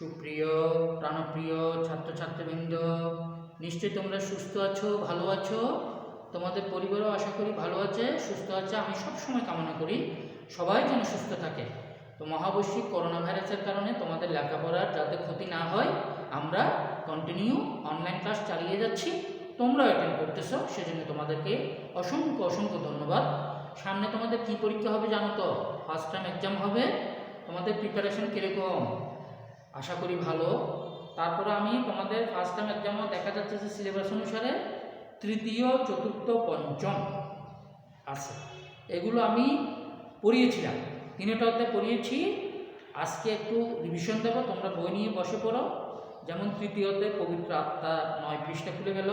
সুপ্রিয় প্রাণপ্রিয় ছাত্রছাত্রীবৃন্দ, নিশ্চয়ই তোমরা সুস্থ আছো, ভালো আছো। তোমাদের পরিবারও আশা করি ভালো আছে, সুস্থ আছে। আমি সবসময় কামনা করি সবাই যেন সুস্থ থাকে। তো মহাবৈশ্বিক করোনা ভাইরাসের কারণে তোমাদের লেখাপড়ার যাতে ক্ষতি না হয়, আমরা কন্টিনিউ অনলাইন ক্লাস চালিয়ে যাচ্ছি। তোমরাও অ্যাটেন্ড করতেছো, সেজন্য তোমাদেরকে অসংখ্য অসংখ্য ধন্যবাদ। সামনে তোমাদের কি পরীক্ষা হবে জানো তো? ফার্স্ট টাইম এক্সাম হবে। তোমাদের প্রিপারেশন কীরকম? আশা করি ভালো। তারপরে আমি তোমাদের ফার্স্ট টাইম এক্সামও দেখা যাচ্ছে যে সিলেবাস অনুসারে তৃতীয়, চতুর্থ, পঞ্চম আছে। এগুলো আমি পড়িয়েছিলাম, তিনটা অধ্যায় পড়িয়েছি। আজকে একটু রিভিশন দেবো, তোমরা বই নিয়ে বসে পড়ো। যেমন তৃতীয় অধ্যায় পবিত্র আত্মা 9 পৃষ্ঠা খুলে গেল।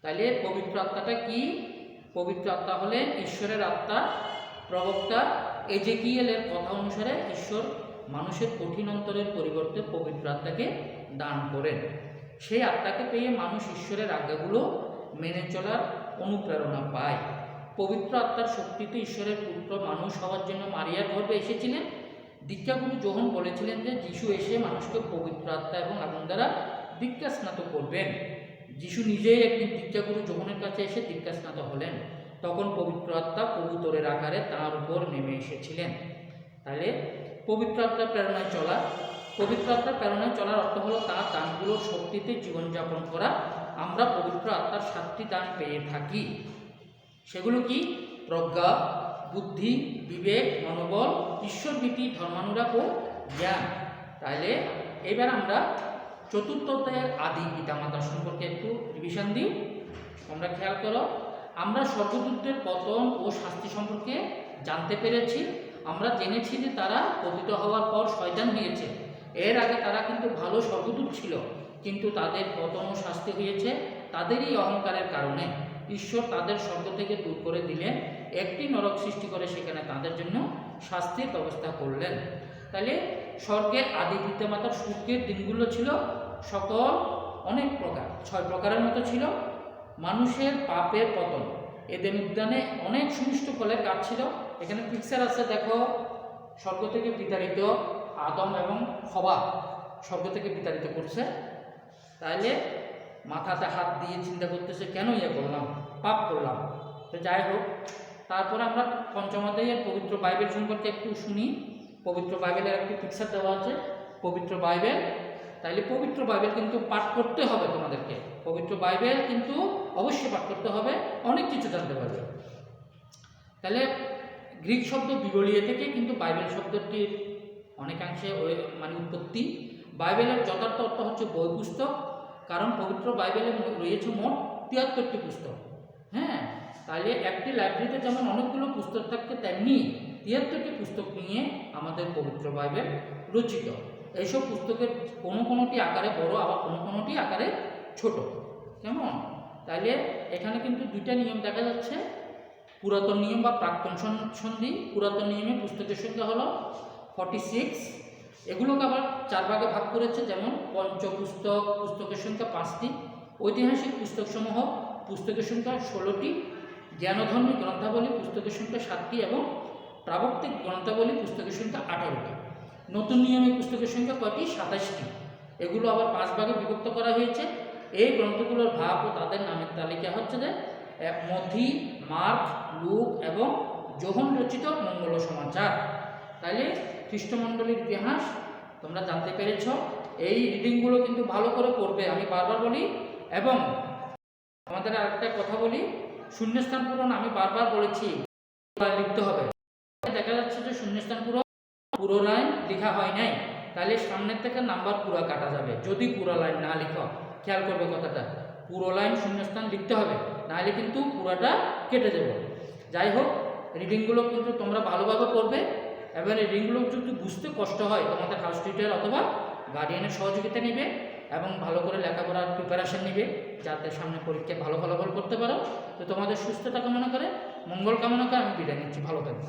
তাহলে পবিত্র আত্মাটা কি? পবিত্র আত্মা হলেন ঈশ্বরের আত্মা। প্রবক্তা এজেকিয়েলের কথা অনুসারে ঈশ্বর মানুষের কঠিন অন্তরের পরিবর্তে পবিত্র আত্মাকে দান করেন। সেই আত্মাকে পেয়ে মানুষ ঈশ্বরের আজ্ঞাগুলো মেনে চলার অনুপ্রেরণা পায়। পবিত্র আত্মার শক্তিতে ঈশ্বরের পুত্র মানুষ হওয়ার জন্য মারিয়ার গর্ভে এসেছিলেন। দীক্ষাগুরু যোহন বলেছিলেন যে যিশু এসে মানুষকে পবিত্র আত্মা এবং আগুন দ্বারা দীক্ষাস্নাত করবেন। যিশু নিজেই একদিন দীক্ষাগুরু যোহনের কাছে এসে দীক্ষাস্নাত হলেন। তখন পবিত্র আত্মা কবুতরের আকারে তাঁর উপর নেমে এসেছিলেন। তাহলে পবিত্র আত্মার প্রেরণায় চলা, পবিত্র আত্মার প্রেরণায় চলার অর্থ হলো তার দানগুলোর শক্তিতে জীবনযাপন করা। আমরা পবিত্র আত্মার 7টি দান পেয়ে থাকি। সেগুলো কি? প্রজ্ঞা, বুদ্ধি, বিবেক, মনোবল, ঈশ্বরভীতি, ধর্মানুরাগ ও জ্ঞান। তাহলে এবার আমরা চতুর্থ অধ্যায়ের আদি পিতামাতা সম্পর্কে একটু রিভিশন দিই। তোমরা খেয়াল করো, আমরা স্বর্গদূতদের পতন ও শাস্তি সম্পর্কে জানতে পেরেছি। আমরা জেনেছি যে তারা পতিত হওয়ার পর শয়তান হয়েছে। এর আগে তারা কিন্তু ভালো স্বর্গদূত ছিল, কিন্তু তাদের পতন ও শাস্তি হয়েছে তাদেরই অহংকারের কারণে। ঈশ্বর তাদের স্বর্গ থেকে দূর করে দিলেন, একটি নরক সৃষ্টি করে সেখানে তাদের জন্য শাস্তির ব্যবস্থা করলেন। তাহলে স্বর্গের আদি পিতামাতার সুখের দিনগুলো ছিল সকল অনেক প্রকার, 6 প্রকারের মতো ছিল। মানুষের পাপের পতন, এদেন উদ্যানে অনেক সুমিষ্ট ফলের গাছ ছিল। এখানে পিকচার আছে, দেখো, স্বর্গ থেকে বিতাড়িত আদম এবং হওয়া স্বর্গ থেকে বিতাড়িত করছে। তাহলে মাথাতে হাত দিয়ে চিন্তা করতেছে, কেন ইয়ে করলাম, পাপ করলাম। তো যাই হোক, তারপরে আমরা পঞ্চম অধ্যায়ের পবিত্র বাইবেল সম্পর্কে একটু শুনি। পবিত্র বাইবেলের একটি পিকচার দেওয়া আছে, পবিত্র বাইবেল। তাইলে পবিত্র বাইবেল কিন্তু পাঠ করতে হবে তোমাদেরকে। পবিত্র বাইবেল কিন্তু অবশ্যই পাঠ করতে হবে, অনেক কিছু জানতে পারবে। তাহলে গ্রিক শব্দ বিবলিয়ে থেকে কিন্তু বাইবেল শব্দটির অনেকাংশে উৎপত্তি। বাইবেলের যথার্থ অর্থ হচ্ছে বই পুস্তক, কারণ পবিত্র বাইবেলে রয়েছে মোট 73টি পুস্তক। হ্যাঁ, তাহলে একটি লাইব্রেরিতে যেমন অনেকগুলো পুস্তক থাকতে, তেমনি 73টি পুস্তক নিয়ে আমাদের পবিত্র বাইবেল রচিত। এইসব পুস্তকের কোনোটি আকারে বড়, আবার কোনোটি আকারে ছোট। কেমন? তাইলে এখানে কিন্তু 2টা নিয়ম দেখা যাচ্ছে, পুরাতন নিয়ম বা প্রাক্তন সন্ধি। পুরাতন নিয়মে পুস্তকের সংখ্যা হলো 46। এগুলোকে আবার 4 ভাগে ভাগ করেছে, যেমন পঞ্চপুস্তক, পুস্তকের সংখ্যা 5টি, ঐতিহাসিক পুস্তকসমূহ পুস্তকের সংখ্যা 16টি, জ্ঞানধর্মী গ্রন্থাবলী পুস্তকের সংখ্যা 7টি এবং প্রাবক্তিক গ্রন্থাবলী পুস্তকের সংখ্যা 18টি। নতুন নিয়মে পুস্তকের সংখ্যা কয়টি? 27টি। এগুলো আবার 5 ভাগে বিভক্ত করা হয়েছে। এই গ্রন্থগুলোর ভাগ ও তাদের নামের তালিকা হচ্ছে যে মথি, মার্ক, লুক এবং যোহন রচিত মঙ্গল সমাচার। তাইলে খ্রিস্টমণ্ডলীর ইতিহাস তোমরা জানতে পেরেছ। এই রিডিংগুলো কিন্তু ভালো করে পড়বে, আমি বারবার বলি। এবং আমাদের আরেকটা কথা বলি, শূন্যস্থান পূরণ আমি বারবার বলেছি লিখতে হবে। দেখা যাচ্ছে যে শূন্যস্থান পূরণ পুরো লাইন লেখা হয় নাই, তাহলে সামনের থেকে নাম্বার পুরো কাটা যাবে যদি পুরো লাইন না লেখো। খেয়াল করবে কথাটা, পুরো লাইন শূন্যস্থান লিখতে হবে, নাহলে কিন্তু পুরোটা কেটে যাবে। যাই হোক, রিডিংগুলো কিন্তু তোমরা ভালোভাবে পড়বে। এবার এই রিডিংগুলো যদি বুঝতে কষ্ট হয়, তোমাদের হাউস টিচার অথবা গার্ডিয়ানের সহযোগিতা নেবে এবং ভালো করে লেখাপড়ার প্রিপারেশন নেবে, যাতে সামনে পরীক্ষায় ভালো ফলাফল করতে পারো। তো তোমাদের সুস্থতা কামনা করে, মঙ্গল কামনা করে আমি বিদায় নিচ্ছি। ভালো থাকবে।